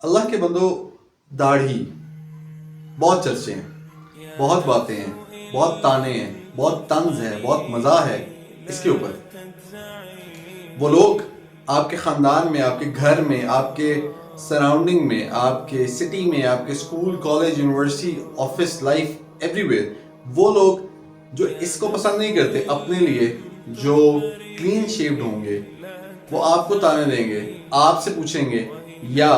اللہ کے بندو، داڑھی بہت چرچے ہیں، بہت باتیں ہیں، بہت تانے ہیں، بہت طنز ہے، بہت مزاح ہے اس کے اوپر. وہ لوگ آپ کے خاندان میں، آپ کے گھر میں، آپ کے سراؤنڈنگ میں، آپ کے سٹی میں، آپ کے school, college, university, office, life, every where, وہ لوگ جو اس کو پسند نہیں کرتے اپنے لیے، جو کلین شیپڈ ہوں گے، وہ آپ کو تانے دیں گے، آپ سے پوچھیں گے، یا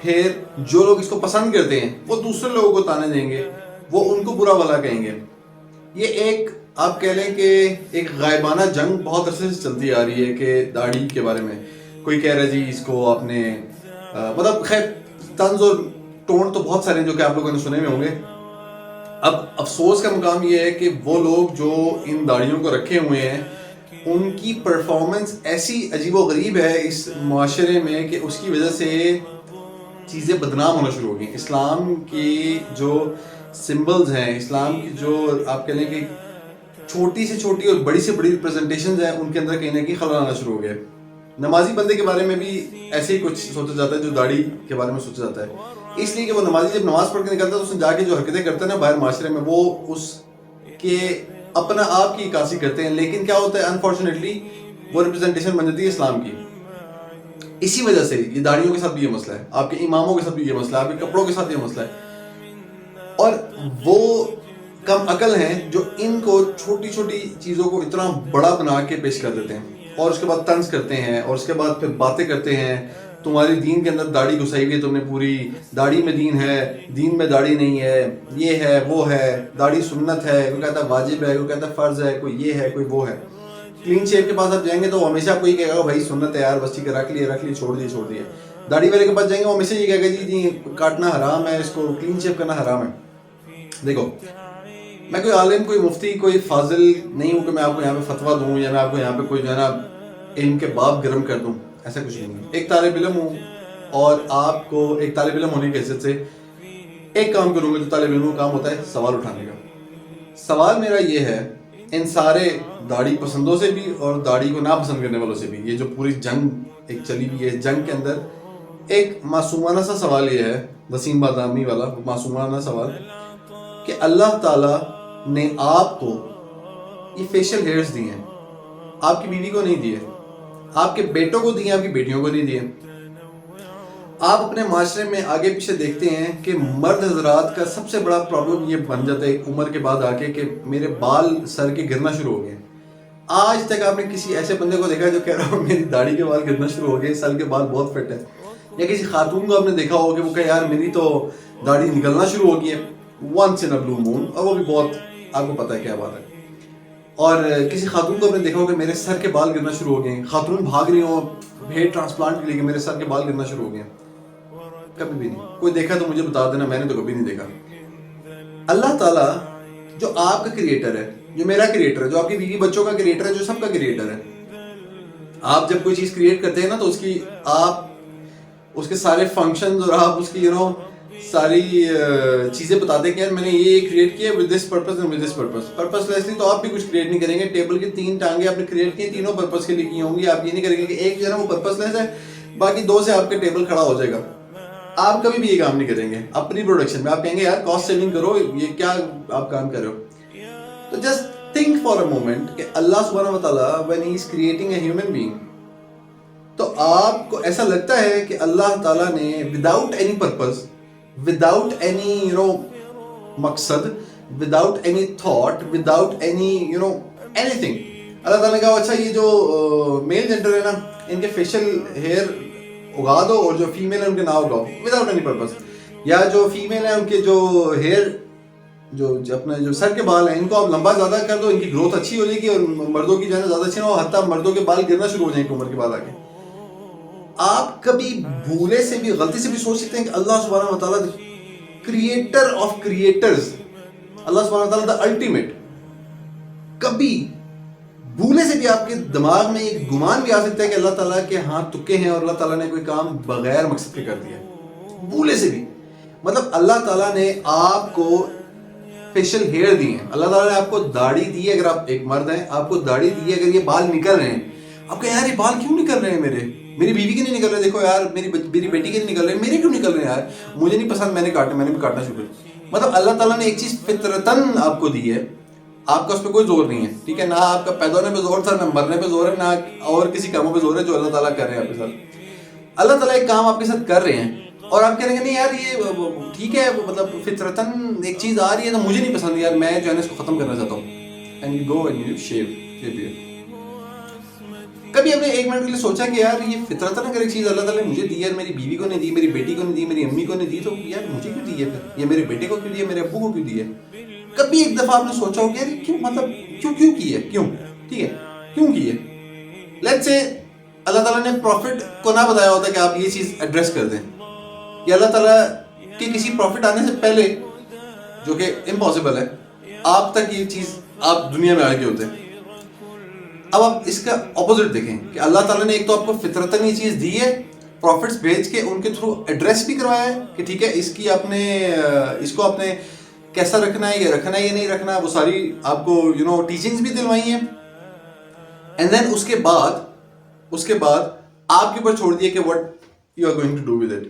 پھر جو لوگ اس کو پسند کرتے ہیں وہ دوسرے لوگوں کو تانے دیں گے، وہ ان کو برا بھلا کہیں گے. یہ ایک آپ کہہ لیں کہ ایک غائبانہ جنگ بہت عرصے سے چلتی آ رہی ہے کہ داڑھی کے بارے میں کوئی کہہ رہا ہے جی اس کو آپ نے مطلب خیر طنز اور ٹون تو بہت سارے ہیں جو کہ آپ لوگوں نے سنے ہوئے ہوں گے. اب افسوس کا مقام یہ ہے کہ وہ لوگ جو ان داڑھیوں کو رکھے ہوئے ہیں ان کی پرفارمنس ایسی عجیب و غریب ہے اس معاشرے میں کہ اس کی وجہ سے چیزیں بدنام ہونا شروع ہو گئی. اسلام کی جو سمبلز ہیں، اسلام کی جو آپ کہہ لیں کہ چھوٹی سے چھوٹی اور بڑی سے بڑی ریپرزنٹیشنز ہیں، ان کے اندر کہیں نہ کہیں خلل آنا شروع ہو گیا. نمازی بندے کے بارے میں بھی ایسے ہی کچھ سوچا جاتا ہے جو داڑھی کے بارے میں سوچا جاتا ہے، اس لیے کہ وہ نمازی جب نماز پڑھ کے نکلتا ہے تو اس میں جا کے جو حرکتیں کرتا ہے نا باہر معاشرے میں، وہ اس کے اپنا آپ کی عکاسی کرتے ہیں. لیکن کیا ہوتا ہے انفارچونیٹلی وہ ریپرزنٹیشن بن جاتی ہے اسلام کی. اسی وجہ سے یہ داڑھیوں کے ساتھ بھی یہ مسئلہ ہے، آپ کے اماموں کے ساتھ بھی یہ مسئلہ ہے، آپ کے کپڑوں کے ساتھ یہ مسئلہ ہے. اور وہ کم عقل ہیں جو ان کو چھوٹی چھوٹی چیزوں کو اتنا بڑا بنا کے پیش کر دیتے ہیں اور اس کے بعد طنز کرتے ہیں اور اس کے بعد پھر باتیں کرتے ہیں. تمہاری دین کے اندر داڑھی گھسائی ہوئی ہے، تم نے پوری داڑھی میں دین ہے، دین میں داڑھی نہیں ہے، یہ ہے وہ ہے، داڑھی سنت ہے، کوئی کہتا ہے واجب ہے، کوئی کہتا ہے فرض ہے، کوئی یہ ہے کوئی وہ ہے. کلین شیپ کے پاس آپ جائیں گے تو وہ ہمیشہ آپ کو یہ کہے گا بھائی سنت ہے یار، بس ٹھیک ہے رکھ لیے چھوڑ دیے. داڑھی والے کے پاس جائیں گے وہ ہمیشہ یہ کہے گا جی کاٹنا حرام ہے، اس کو کلین شیپ کرنا حرام ہے. دیکھو میں کوئی عالم، کوئی مفتی، کوئی فاضل نہیں ہوں کہ میں آپ کو یہاں پہ فتویٰ دوں یا میں آپ کو یہاں پہ کوئی جو ہے نا علم کے باب گرم کر دوں، ایسا کچھ نہیں ہے. ایک طالب علم ہوں اور آپ کو ایک طالب علم ہونے کی حیثیت سے ایک کام کروں گا جو طالب علم کا کام ہوتا ہے، سوال اٹھانے کا. سوال میرا یہ ہے ان سارے داڑھی پسندوں سے بھی اور داڑھی کو ناپسند کرنے والوں سے بھی، یہ جو پوری جنگ ایک چلی ہوئی ہے، جنگ کے اندر ایک معصومانہ سا سوال یہ ہے، وسیم بادامی والا معصومانہ سوال، کہ اللہ تعالیٰ نے آپ کو یہ فیشل ہیئرز دیے ہیں، آپ کی بیوی کو نہیں دیے، آپ کے بیٹوں کو دیے، آپ کی بیٹیوں کو نہیں دیے. آپ اپنے معاشرے میں آگے پیچھے دیکھتے ہیں کہ مرد حضرات کا سب سے بڑا پرابلم یہ بن جاتا ہے ایک عمر کے بعد آ کے کہ میرے بال سر کے گرنا شروع ہو گئے. آج تک آپ نے کسی ایسے بندے کو دیکھا جو کہہ رہا ہو میری داڑھی کے بال گرنا شروع ہو گئے، سر کے بال بہت فٹ ہیں؟ یا کسی خاتون کو آپ نے دیکھا ہو کہ وہ کہے یار میری تو داڑھی نکلنا شروع ہو گئی ہے ونس ان اے بلو مون، اور وہ بھی بہت آپ کو پتہ ہے کیا بات ہے. اور کسی خاتون کو آپ نے دیکھا ہو کہ میرے سر کے بال گرنا شروع ہو گئے ہیں، خاتون بھاگ رہی ہوں ہیئر ٹرانسپلانٹ کے لیے کہ میرے سر کے بال گرنا شروع ہو گئے ہیں. کبھی بھی نہیں. کوئی دیکھا تو مجھے بتا دینا، میں نے تو کبھی نہیں دیکھا. اللہ تعالیٰ جو آپ کا کریٹر ہے، جو میرا کریٹر ہے، جو آپ کی بیوی بچوں کا کریٹر ہے، جو سب کا کریٹر ہے، آپ جب کوئی چیز کریٹ کرتے ہیں نا تو اس کی آپ اس کے سارے فنکشنز اور آپ اس کی ساری چیزیں بتاتے ہیں کہ یار میں نے یہ کریٹ کیا with this purpose and with this purpose. Purposelessly تو آپ بھی کچھ کریٹ نہیں کریں گے. ٹیبل کی 3 ٹانگیں آپ نے کریٹ کی، تینوں پرپز کے لیے کی ہوں گی. آپ یہ نہیں کریں گے کہ ایک جو ہے نا وہ پرپز لیس ہے، باقی 2 سے آپ کے ٹیبل کھڑا ہو جائے گا. آپ کبھی بھی یہ کام نہیں کریں گے اپنی پروڈکشن میں. آپ کہیں گے یار کاسٹ سیونگ کرو، یہ کیا آپ کام کر رہے ہو؟ تو just think for a moment کہ اللہ سبحانہ وتعالیٰ when he is creating a human being، تو آپ کو ایسا لگتا ہے کہ اللہ تعالیٰ نے without any purpose, without any مقصد، without any thought, without any any thing, اللہ تعالیٰ نے کہا اچھا یہ جو میل جینڈر ہے نا ان کے فیشل ہیئر اگا دو اور جو فیمیل ہے ان کے نہ اگاؤ وداؤٹ اینی پرپز. یا جو فیمیل ہیں ان کے جو ہیئر جو اپنے جو سر کے بال ہیں ان کو آپ لمبا زیادہ کر دو، ان کی گروتھ اچھی ہو جائے گی اور مردوں کی جو ہے نا زیادہ اچھی نہ ہو، حتیٰ مردوں کے بال گرنا شروع ہو جائیں گے عمر کے بعد آ کے. آپ کبھی بھولے سے بھی غلطی سے بھی سوچ سکتے ہیں کہ اللہ سبحانہ وتعالیٰ کریٹر آف کریٹرز، اللہ سبحانہ وتعالیٰ دا الٹیمیٹ، کبھی بھولے سے بھی آپ کے دماغ میں ایک گمان بھی آ سکتا ہے کہ اللہ تعالیٰ کے ہاں تکے ہیں اور اللہ تعالیٰ نے کوئی کام بغیر مقصد کے کر دیا ہے؟ بھولے سے بھی. مطلب اللہ تعالیٰ نے آپ کو فیشل ہیئر دی ہیں، اللہ تعالیٰ نے آپ کو داڑھی دی ہے. اگر آپ ایک مرد ہیں آپ کو داڑھی دی ہے، اگر یہ بال نکل رہے ہیں آپ کہیں یار یہ بال کیوں نکل رہے ہیں میرے، میری بیوی کے نہیں نکل رہے، دیکھو یار میری بیٹی کے نہیں نکل رہے، میرے کیوں نکل رہے ہیں یار؟ مجھے نہیں پسند، میں نے کاٹنا، میں نے بھی کاٹنا شروع کر۔ مطلب اللہ تعالیٰ نے ایک چیز فطرتاً آپ کو دی ہے، آپ کا اس پہ کوئی زور نہیں ہے، ٹھیک ہے؟ نہ آپ کا پیدا ہونے پہ زور تھا، نہ مرنے پہ زور ہے، نہ اور کسی کاموں پہ زور ہے جو اللہ تعالیٰ کر رہے ہیں آپ کے ساتھ۔ اللہ تعالیٰ ایک کام آپ کے ساتھ کر رہے ہیں اور آپ کہہ رہے ہیں نہیں یار یہ ٹھیک ہے، مطلب فطرتاً ایک چیز آ رہی ہے تو مجھے نہیں پسند یار، میں جو ہے نا اس کو ختم کرنا چاہتا ہوں۔ And you go and you shave your beard. کبھی ہم نے ایک منٹ کے لیے سوچا کہ یار یہ فطرتاً اگر ایک چیز اللہ تعالیٰ نے مجھے دی ہے، میری بیوی کو نہیں دی، میری بیٹی کو نہیں دی، میری امی کو نہیں دی، تو یار مجھے کیوں دی ہے پھر؟ یہ میرے بیٹے کو کیوں دی ہے، میرے ابو کو کیوں دی ہے؟ کبھی ایک دفعہ آپ نے سوچا ہو کہ یار کیوں، مطلب کیوں کی ہے، کیوں؟ ٹھیک ہے، کیوں کی ہے؟ لیٹس سے اللہ تعالیٰ نے پروفٹ کو نہ بتایا ہوتا کہ آپ یہ چیز ایڈریس کر دیں، یا اللہ تعالیٰ کے کسی پروفٹ آنے سے پہلے، جو کہ امپاسبل ہے، آپ تک یہ چیز آپ دنیا میں آ گئے ہوتے ہیں۔ اب آپ اس کا اپوزٹ دیکھیں کہ اللہ تعالیٰ نے ایک تو آپ کو فطرتاً یہ چیز دی ہے، پروفٹس بھیج کے ان کے تھرو ایڈریس بھی کروایا ہے کہ ٹھیک ہے اس کی آپ نے اس کو آپ نے کیسا رکھنا ہے، یہ رکھنا ہے یہ نہیں رکھنا ہے، وہ ساری آپ کو ٹیچنگز بھی دلوائی ہیں۔ اینڈ دین اس کے بعد آپ کے اوپر چھوڑ دیا کہ what you are going to do with it,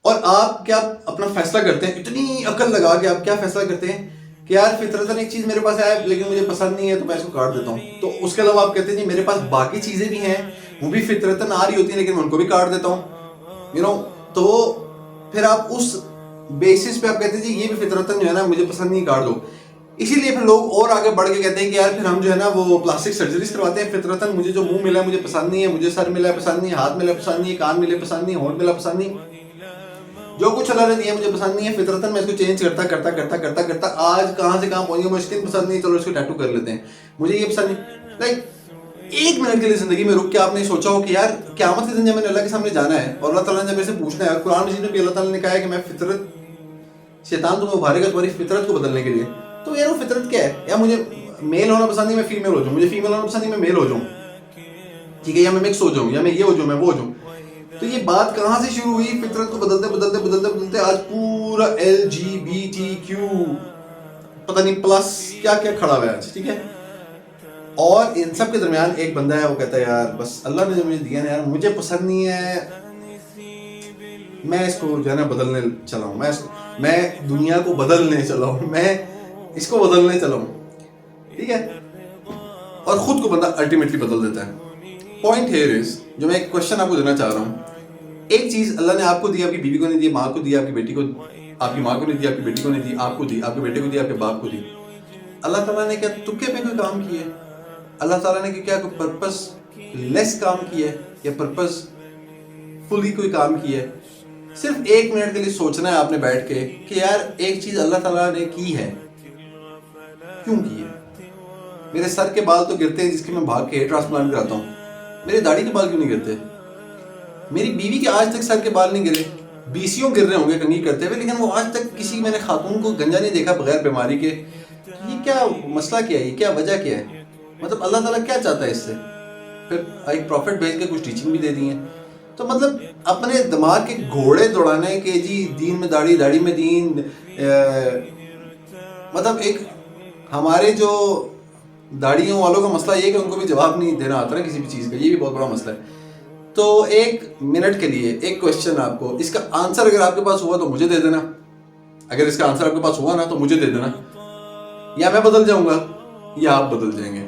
اور آپ کیا اپنا فیصلہ کرتے ہیں، اتنی عقل لگا کے آپ کیا فیصلہ کرتے ہیں کہ یار فطرتاً ایک چیز میرے پاس ہے لیکن مجھے پسند نہیں ہے تو میں اس کو کاٹ دیتا ہوں۔ تو اس کے علاوہ آپ کہتے ہیں جی میرے پاس باقی چیزیں بھی ہیں، وہ بھی فطرتاً آ رہی ہوتی ہیں لیکن میں ان کو بھی کاٹ دیتا ہوں، تو پھر آپ اس بیسس پہ آپ کہتے ہیں جی یہ بھی فطرتاً جو ہے نا مجھے پسند نہیں، کاٹ دو۔ اسی لیے پھر لوگ اور آگے بڑھ کے کہتے ہیں کہ یار پھر ہم جو ہے نا وہ پلاسٹک سرجریز کرواتے ہیں، فطرتاً مجھے جو منہ ملا ہے مجھے پسند نہیں ہے، مجھے سر ملا ہے پسند نہیں ہے، ہاتھ ملا پسند نہیں ہے، کان ملے پسند نہیں ہے، ہونٹ ملا پسند نہیں، جو کچھ اللہ نے دیا مجھے پسند نہیں ہے، فطرتاً میں اس کو چینج کرتا آج کہاں سے کہاں پہنچ گیا، مجھے اسکن پسند نہیں، چلو اس کو ٹیٹو کر لیتے ہیں، مجھے یہ پسند نہیں۔ لائک ایک منٹ کے لیے زندگی میں رک کے آپ نے سوچا ہو کہ یار قیامت کے دن جب میں نے اللہ کے سامنے جانا ہے اور اللہ تعالیٰ نے جب میرے سے پوچھنا ہے، قرآن مجید میں بھی اللہ تعالیٰ نے کہا ہے کہ میں شیطان تمہیں ابھارے گا تمہاری فطرت کو بدلنے کے لیے، تو یار وہ فطرت کیا ہے؟ یا مجھے میل ہونا پسند نہیں، میں فیمیل ہو جاؤں، مجھے فیمیل ہونا پسند نہیں، میں میل ہو جاؤں، ٹھیک ہے، یا میں مکس ہو جاؤں، یا میں یہ ہو جاؤں، میں وہ ہو جاؤں۔ تو یہ بات کہاں سے شروع ہوئی؟ فطرت کو بدلتے آج پورا LGBTQ پتہ نہیں پلس کیا کیا کھڑا ہوا ہے آج، ٹھیک ہے؟ اور ان سب کے درمیان ایک بندہ ہے، وہ کہتا ہے یار بس اللہ نے جو مجھے دیا نا یار مجھے پسند نہیں ہے، میں اس کو جو ہے نا بدلنے چلا ہوں، میں دنیا کو بدلنے چلا ہوں، میں اس کو بدلنے چلا ہوں، ٹھیک ہے؟ اور خود کو بندہ الٹیمیٹلی بدل دیتا ہے۔ پوائنٹ ہیئر از، جو میں ایک کوشچن آپ کو دینا چاہ رہا ہوں، ایک چیز اللہ نے آپ کو دی، آپ کی بیوی کو نہیں دی، ماں کو دی، آپ کی بیٹی کو، آپ کی ماں کو نہیں دی، آپ کی بیٹی کو نہیں دی، آپ کو دی، آپ کے بیٹے کو دی، آپ کے باپ کو دی۔ اللہ تعالیٰ نے کیا تکے پہ کوئی کام کیا ہے؟ اللہ تعالیٰ نے کیا کوئی پرپس لیس کام کیا ہے یا پرپس فلی کوئی کام کیا ہے؟ صرف ایک منٹ کے لیے سوچنا ہے آپ نے بیٹھ کے کہ یار ایک چیز اللہ تعالیٰ نے کی ہے، کیوں کی ہے؟ میرے سر کے بال تو گرتے ہیں جس کے میں بھاگ کے ہیئر ٹرانسپلانٹ کراتا ہوں، میرے داڑھی کے بال کیوں نہیں گرتے؟ میری بیوی کے آج تک سر کے بال نہیں گرے، بیسیوں گر رہے ہوں گے کنگھی کرتے ہوئے، لیکن وہ آج تک کسی میں نے خاتون کو گنجا نہیں دیکھا بغیر بیماری کے۔ یہ کیا مسئلہ کیا ہے؟ یہ کیا وجہ کیا ہے؟ مطلب اللہ تعالیٰ کیا چاہتا ہے اس سے؟ پھر ایک پروفٹ بھیج کے کچھ ٹیچنگ بھی دے دی ہیں۔ تو مطلب اپنے دماغ کے گھوڑے دوڑانے کے جی دین میں داڑھی، داڑھی میں دین، مطلب ایک ہمارے جو داڑھیوں والوں کا مسئلہ یہ کہ ان کو بھی جواب نہیں دینا آتا نا کسی بھی چیز کا، یہ بھی بہت بڑا مسئلہ ہے۔ تو ایک منٹ کے لیے ایک کوشچن آپ کو، اس کا آنسر اگر آپ کے پاس ہوا تو مجھے دے دینا، اگر اس کا آنسر آپ کے پاس ہوا نا تو مجھے دے دینا، یا میں بدل جاؤں گا یا آپ بدل جائیں گے۔